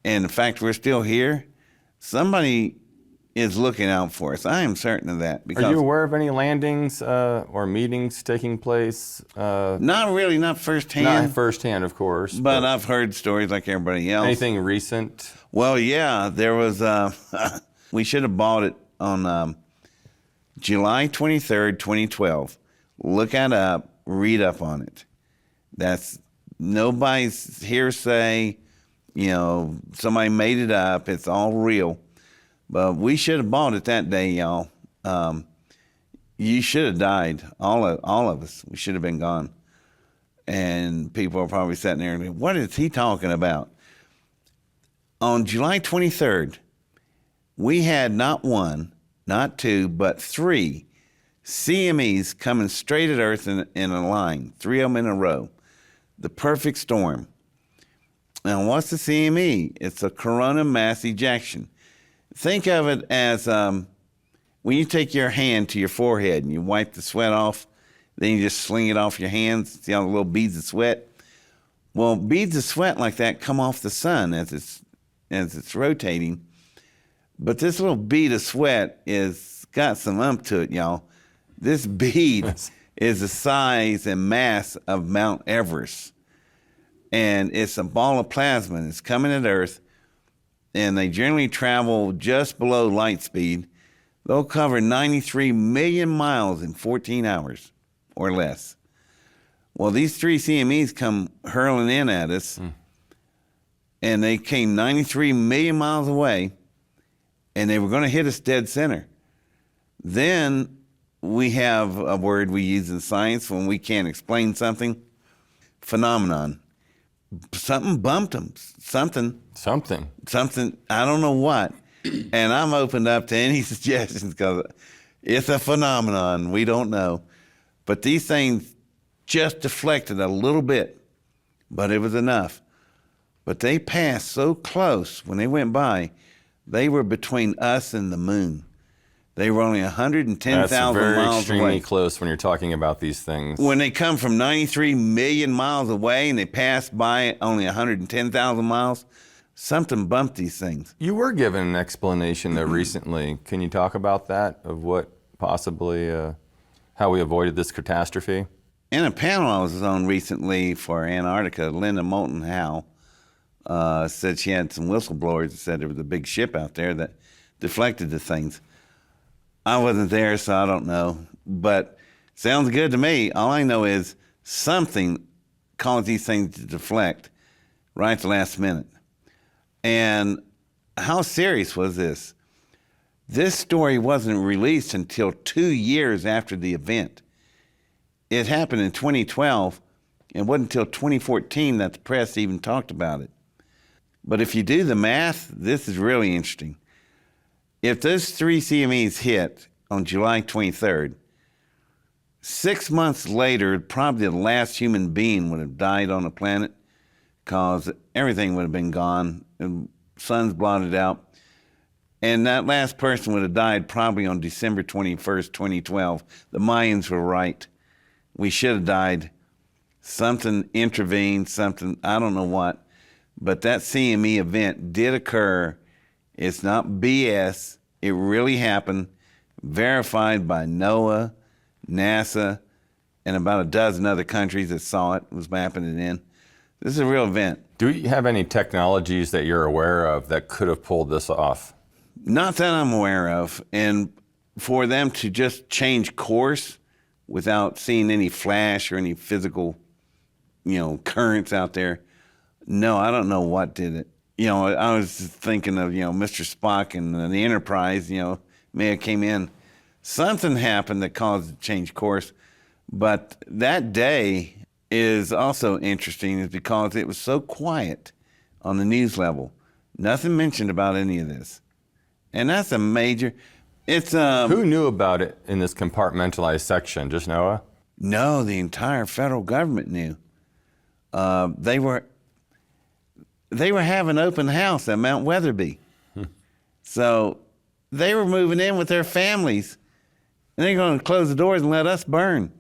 and the fact we're still here, somebody is looking out for us. I am certain of that. Are you aware of any landings or meetings taking place? Not really, not firsthand. Not firsthand, of course. But I've heard stories like everybody else. Anything recent? Well, yeah, there was, we should have bought it on July 23rd, 2012. Look that up, read up on it. That's nobody's hearsay, somebody made it up. It's all real. But we should have bought it that day, y'all. You should have died, all of us. We should have been gone. And people are probably sitting there and what is he talking about? On July 23rd, we had not one, not two, but 3 CMEs coming straight at Earth in a line, 3 of them in a row. The perfect storm. Now, what's the CME? It's a Coronal Mass Ejection. Think of it as when you take your hand to your forehead and you wipe the sweat off, then you just sling it off your hands, see all the little beads of sweat? Well, beads of sweat like that come off the sun as it's rotating. But this little bead of sweat is got some ump to it, y'all. This bead is the size and mass of Mount Everest. And it's a ball of plasma, and it's coming at Earth. And they generally travel just below light speed. They'll cover 93 million miles in 14 hours or less. Well, these 3 CMEs come hurling in at us, and they came 93 million miles away, and they were going to hit us dead center. Then we have a word we use in science when we can't explain something, phenomenon. Something bumped them. Something, I don't know what. And I'm opened up to any suggestions because it's a phenomenon. We don't know. But these things just deflected a little bit, but it was enough. But they passed so close when they went by, they were between us and the moon. They were only 110,000 miles away. That's very extremely close when you're talking about these things. When they come from 93 million miles away and they pass by only 110,000 miles, something bumped these things. You were given an explanation though recently. Can you talk about that, of what possibly, how we avoided this catastrophe? In a panel I was on recently for Antarctica, Linda Moulton Howe said she had some whistleblowers that said there was a big ship out there that deflected the things. I wasn't there, so I don't know. But sounds good to me. All I know is something caused these things to deflect right at the last minute. And how serious was this? This story wasn't released until 2 years after the event. It happened in 2012. It wasn't until 2014 that the press even talked about it. But if you do the math, this is really interesting. If those 3 CMEs hit on July 23rd, 6 months later, probably the last human being would have died on the planet because everything would have been gone, and sun's blotted out. And that last person would have died probably on December 21st, 2012. The Mayans were right. We should have died. Something intervened, something, I don't know what. But that CME event did occur. It's not BS. It really happened, verified by NOAA, NASA, and about a dozen other countries that saw it, was mapping it in. This is a real event. Do you have any technologies that you're aware of that could have pulled this off? Not that I'm aware of. And for them to just change course without seeing any flash or any physical, currents out there, no, I don't know what did it. I was thinking of, Mr. Spock and the Enterprise, may have came in. Something happened that caused it to change course. But that day is also interesting is because it was so quiet on the news level. Nothing mentioned about any of this. And that's a major, it's... Who knew about it in this compartmentalized section? Just NOAA? No, the entire federal government knew. They were having open house at Mount Weatherby. So they were moving in with their families, and they're going to close the doors and let us burn.